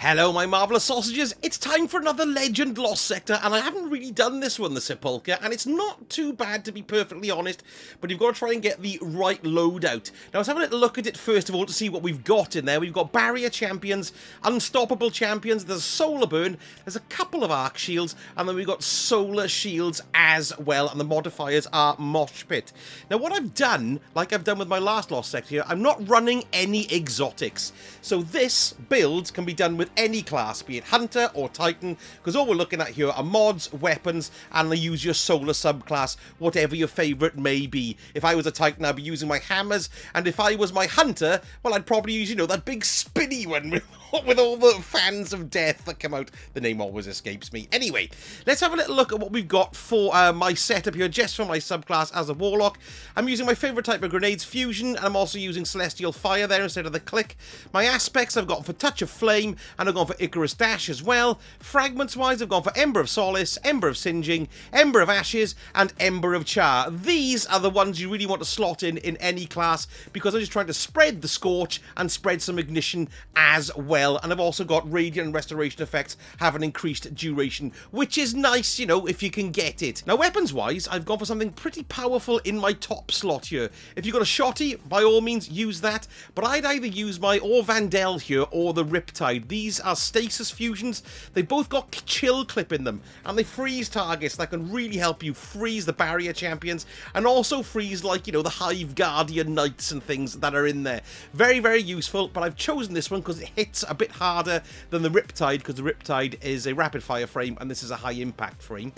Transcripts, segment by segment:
Hello, my marvellous sausages. It's time for another Legend Lost Sector, and I haven't really done this one, the Sepulcher, and it's not too bad, to be perfectly honest, but you've got to try and get the right loadout. Now, I was having a little look at it, first of all, to see what we've got in there. We've got Barrier Champions, Unstoppable Champions, there's Solar Burn, there's a couple of Arc Shields, and then we've got Solar Shields as well, and the modifiers are Mosh Pit. Now, what I've done, like I've done with my last Lost Sector here, I'm not running any exotics. So this build can be done with any class, be it Hunter or Titan, because all we're looking at here are mods, weapons, and they use your solar subclass, whatever your favourite may be. If I was a Titan, I'd be using my hammers, and if I was my Hunter, well, I'd probably use, you know, that big spinny one with all the fans of death that come out. The name always escapes me. Anyway, let's have a little look at what we've got for my setup here, just for my subclass as a Warlock. I'm using my favourite type of grenades, Fusion, and I'm also using Celestial Fire there instead of the Click. My aspects I've got for Touch of Flame, and I've gone for Icarus Dash as well. Fragments-wise, I've gone for Ember of Solace, Ember of Singeing, Ember of Ashes, and Ember of Char. These are the ones you really want to slot in any class, because I'm just trying to spread the Scorch and spread some Ignition as well. And I've also got Radiant and Restoration effects have an increased duration, which is nice, you know, if you can get it. Now, weapons-wise, I've gone for something pretty powerful in my top slot here. If you've got a Shotty, by all means, use that, but I'd either use my or Vandal here or the Riptide. These are stasis fusions. They've both got chill clip in them, and they freeze targets that can really help you freeze the barrier champions, and also freeze, like, you know, the Hive Guardian Knights and things that are in there. Very, very useful, but I've chosen this one because it hits a bit harder than the Riptide, because the Riptide is a rapid fire frame, and this is a high impact frame.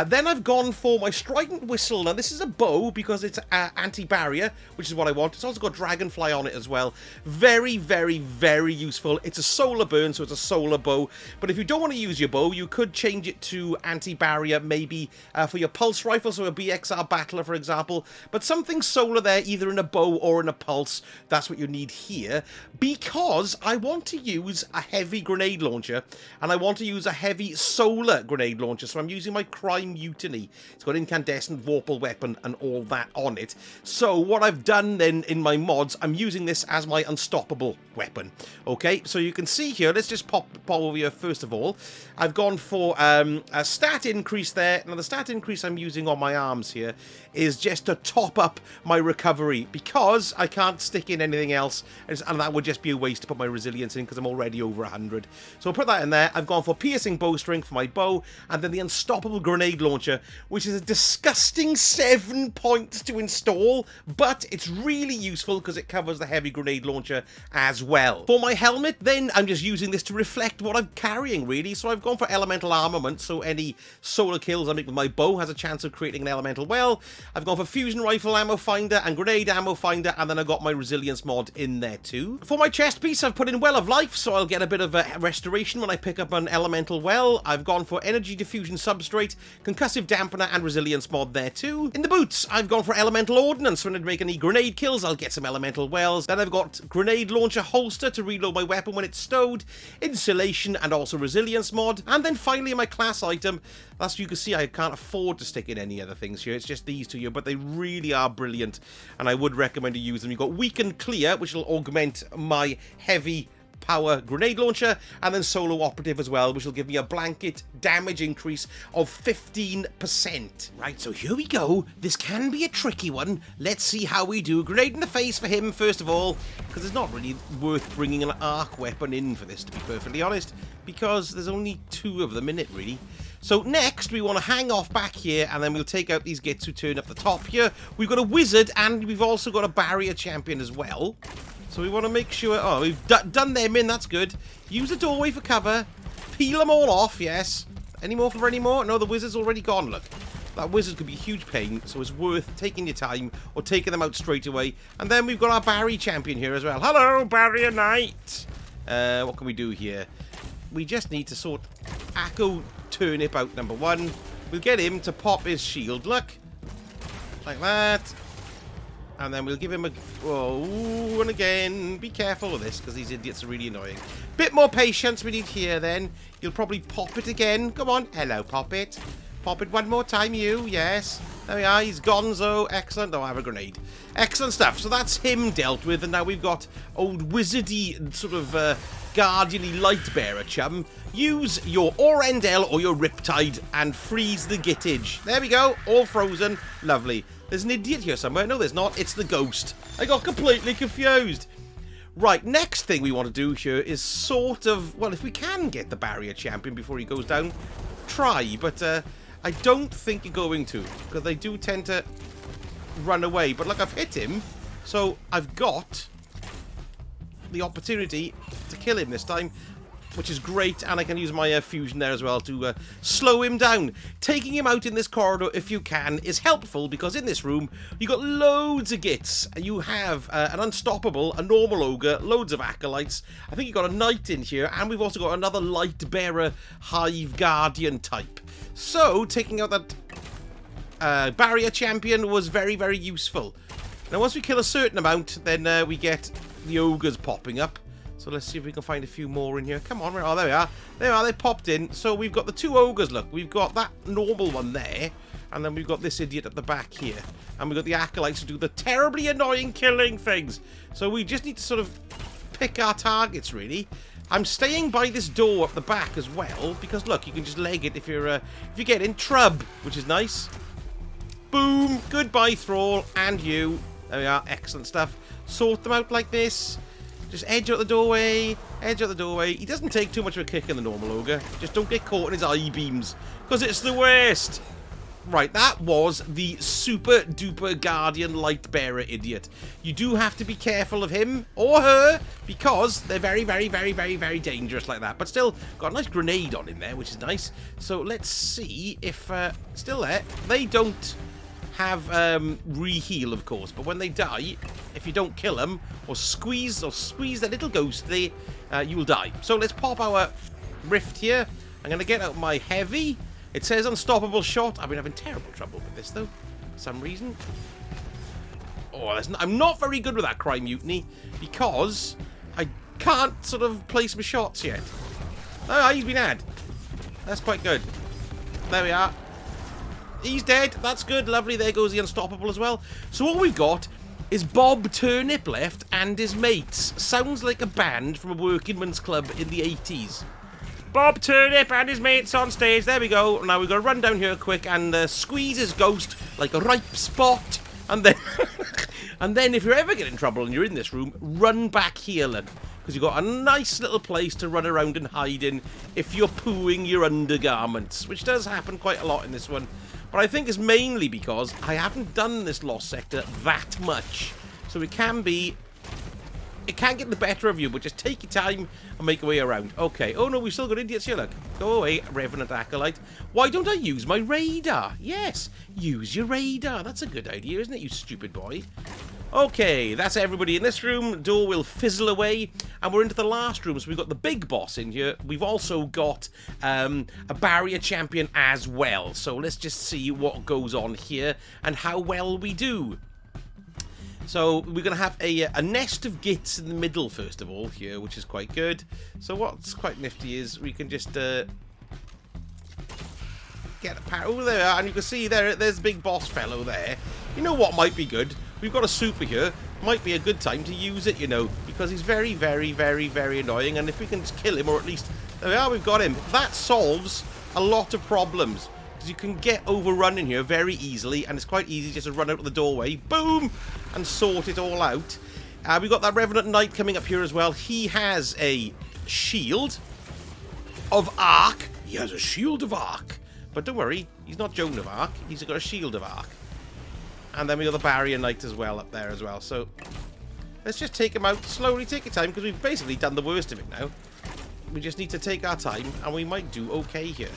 Then I've gone for my Strident Whistle. Now, this is a bow because it's anti-barrier, which is what I want. It's also got Dragonfly on it as well. Very, very, very useful. It's a solar burn, so it's a solar bow. But if you don't want to use your bow, you could change it to anti-barrier, maybe for your pulse rifle, so a BXR Battler, for example. But something solar there, either in a bow or in a pulse. That's what you need here. Because I want to use a heavy grenade launcher, and I want to use a heavy solar grenade launcher. So I'm using my Mutiny. It's got incandescent Vorpal weapon and all that on it. So what I've done then in my mods, I'm using this as my unstoppable weapon. Okay, so you can see here, let's just pop over here first of all. I've gone for a stat increase there. Now the stat increase I'm using on my arms here is just to top up my recovery, because I can't stick in anything else, and that would just be a waste to put my resilience in because I'm already over 100. So I'll put that in there. I've gone for piercing bowstring for my bow, and then the unstoppable grenade launcher, which is a disgusting 7 points to install, but it's really useful because it covers the heavy grenade launcher as well. For my helmet, then, I'm just using this to reflect what I'm carrying, really. So I've gone for elemental armament, so any solar kills I make with my bow has a chance of creating an elemental well. I've gone for fusion rifle ammo finder and grenade ammo finder, and then I've got my resilience mod in there too. For my chest piece, I've put in Well of Life, so I'll get a bit of a restoration when I pick up an elemental well. I've gone for energy diffusion substrate, concussive dampener, and resilience mod there too. In the boots, I've gone for elemental ordnance. When I make any grenade kills, I'll get some elemental wells. Then I've got grenade launcher holster to reload my weapon when it's stowed, insulation, and also resilience mod. And then finally, my class item, as you can see, I can't afford to stick in any other things here. It's just these two here, but they really are brilliant, and I would recommend to use them. You've got Weaken Clear, which will augment my heavy power grenade launcher, and then Solo Operative as well, which will give me a blanket damage increase of 15%. Right, so here we go. This can be a tricky one. Let's see how we do. Grenade in the face for him, first of all, because it's not really worth bringing an arc weapon in for this, to be perfectly honest, because there's only 2 of them in it, really. So next, we want to hang off back here, and then we'll take out these gits who turn up the top here. We've got a wizard, and we've also got a barrier champion as well. So we want to make sure... Oh, we've done them in. That's good. Use the doorway for cover. Peel them all off, yes. Any more for any more? No, the wizard's already gone, look. That wizard could be a huge pain, so it's worth taking your time or taking them out straight away. And then we've got our Barry champion here as well. Hello, Barrier Knight. What can we do here? We just need to sort Akko Turnip out, number 1. We'll get him to pop his shield, look. Like that. And then we'll give him a... Oh, and again, be careful with this, because these idiots are really annoying. Bit more patience we need here, then. You'll probably pop it again. Come on. Hello, pop it. Pop it one more time, you. Yes. There we are. He's gonzo. Excellent. Oh, I have a grenade. Excellent stuff. So that's him dealt with. And now we've got old wizardy sort of guardian-y light bearer chum. Use your Orendel or your Riptide and freeze the Gittage. There we go. All frozen. Lovely. There's an idiot here somewhere. No, there's not. It's the ghost. I got completely confused. Right, next thing we want to do here is sort of... Well, if we can get the barrier champion before he goes down, try. But I don't think you're going to, because they do tend to run away. But look, I've hit him, so I've got the opportunity to kill him this time, which is great, and I can use my fusion there as well to slow him down. Taking him out in this corridor, if you can, is helpful, because in this room, you got loads of gits. You have an unstoppable, a normal ogre, loads of acolytes. I think you got a knight in here, and we've also got another light bearer hive guardian type. So, taking out that barrier champion was very, very useful. Now, once we kill a certain amount, then we get the ogres popping up. So let's see if we can find a few more in here. Come on. Oh, there we are. There we are. They popped in. So we've got the two ogres, look. We've got that normal one there. And then we've got this idiot at the back here. And we've got the acolytes to do the terribly annoying killing things. So we just need to sort of pick our targets, really. I'm staying by this door up the back as well. Because, look, you can just leg it if you get in. Trub, which is nice. Boom. Goodbye, Thrall. And you. There we are. Excellent stuff. Sort them out like this. Just edge out the doorway, edge out the doorway. He doesn't take too much of a kick in the normal ogre. Just don't get caught in his eye beams, because it's the worst. Right, that was the super duper guardian light bearer idiot. You do have to be careful of him or her, because they're very, very, very, very, very dangerous like that. But still, got a nice grenade on him there, which is nice. So let's see if still there. They don't have re-heal, of course, but when they die, if you don't kill them or squeeze that little ghost there, you will die. So let's pop our rift here. I'm going to get out my heavy. It says unstoppable shot. I've been having terrible trouble with this, though, for some reason. Oh, I'm not very good with that Crime Mutiny, because I can't sort of place my shots yet. Oh, he's been had. That's quite good. There we are. He's dead. That's good. Lovely. There goes the unstoppable as well. So all we've got is Bob Turnip left and his mates. Sounds like a band from a working man's club in the 80s. Bob Turnip and his mates on stage. There we go. Now we've got to run down here quick and squeeze his ghost like a ripe spot. And then, and then if you're ever getting in trouble and you're in this room, run back here, then. Because you've got a nice little place to run around and hide in if you're pooing your undergarments, which does happen quite a lot in this one. But I think it's mainly because I haven't done this Lost Sector that much. So it can get the better of you, but just take your time and make your way around. Okay. Oh, no, we've still got idiots here, look. Go away, Revenant Acolyte. Why don't I use my radar? Yes, use your radar. That's a good idea, isn't it, you stupid boy? Okay, that's everybody in this room. Door will fizzle away, and we're into the last room. So we've got the big boss in here. We've also got a barrier champion as well. So let's just see what goes on here and how well we do. So we're going to have a nest of gits in the middle, first of all, here, which is quite good. So what's quite nifty is we can just get a power. Oh, there we are, and you can see there's the big boss fellow there. You know what might be good? We've got a super here. Might be a good time to use it, you know, because he's very, very, very, very annoying. And if we can just kill him, or at least... There we are, we've got him. That solves a lot of problems, because you can get overrun in here very easily, and it's quite easy just to run out of the doorway, boom, and sort it all out. We've got that Revenant Knight coming up here as well. He has a shield of Arc. He has a shield of Arc. But don't worry, he's not Joan of Arc. He's got a shield of Arc. And then we got the Barrier Knight as well up there as well. So let's just take him out slowly. Take your time, because we've basically done the worst of it now. We just need to take our time, and we might do okay here.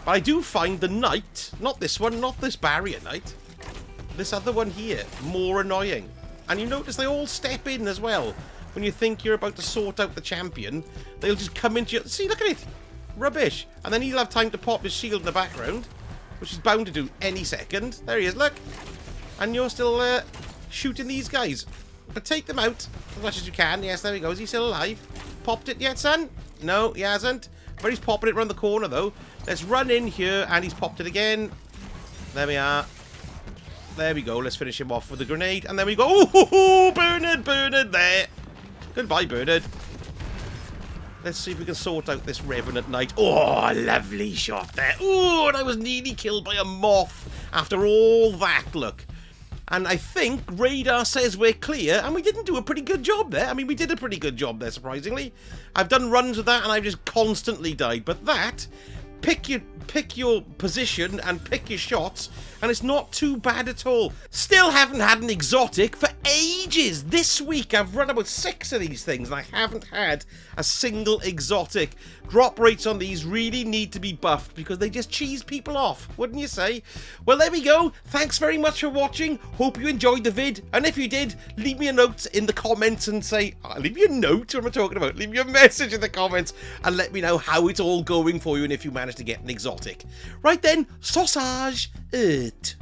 But I do find the Knight, not this one, not this Barrier Knight, this other one here, more annoying. And you notice they all step in as well. When you think you're about to sort out the champion, they'll just come into you. See, look at it. Rubbish. And then he'll have time to pop his shield in the background, which is bound to do any second. There he is, look. And you're still shooting these guys. But take them out as much as you can. Yes, there we go. Is he still alive? Popped it yet, son? No, he hasn't. But he's popping it around the corner, though. Let's run in here, and he's popped it again. There we are. There we go. Let's finish him off with a grenade. And then we go. Oh, Bernard, Bernard, there. Goodbye, Bernard. Let's see if we can sort out this Revenant Knight. Oh, lovely shot there. Oh, and I was nearly killed by a moth after all that, look. And I think radar says we're clear, and we didn't do a pretty good job there. I mean, we did a pretty good job there, surprisingly. I've done runs with that, and I've just constantly died. But that, pick your position and pick your shots, and it's not too bad at all. Still haven't had an exotic for ages. This week I've run about 6 of these things, and I haven't had a single exotic. Drop rates on these really need to be buffed because they just cheese people off, wouldn't you say? Well, there we go. Thanks very much for watching. Hope you enjoyed the vid, and if you did, leave me a note in the comments and say, leave me a note, what am I talking about? Leave me a message in the comments and let me know how it's all going for you and if you managed to get an exotic. Right then, sausage it.